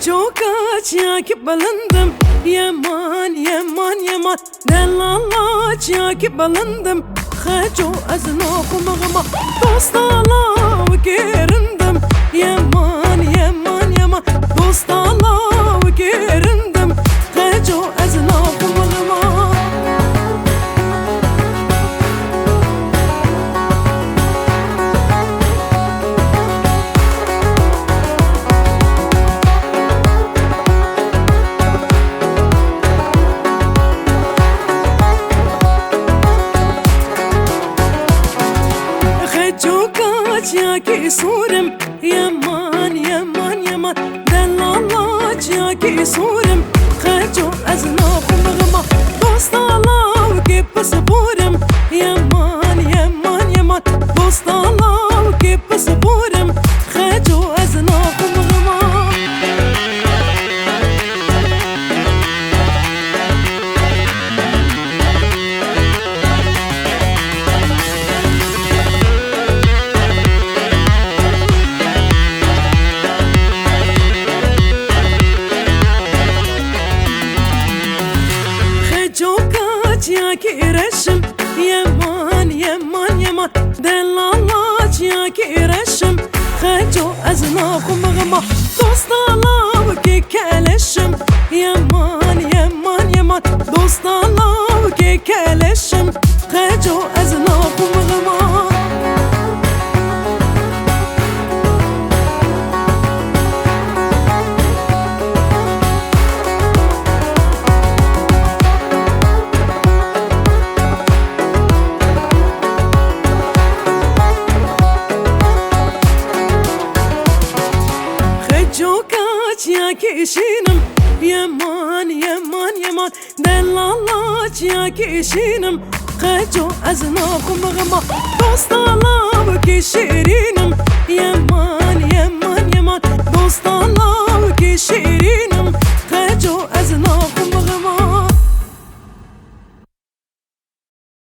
Çok açık balındım yaman yaman yaman Delala çakip balındım Haco azın okumağıma Dostala gerindim Yaman yaman yaman Dostala gerindim Haco azın okumağıma Çaki surim yaman yaman yaman Delala çaki surim Haco azın okumağıma Dostala kipis burim Yaman yaman yaman Dostala kipis burim Haco azın okumağıma Çaki reşim yaman yaman yaman Delala çaki reşim Haco azın okumağıma Dostala ki keleşim Yaman yaman yaman Dostala ki keleşim Haco azın okumağıma Çaki işinim yaman yaman yaman Delala çaki işinim Haco azın okumağıma Dostala ki şirinim yaman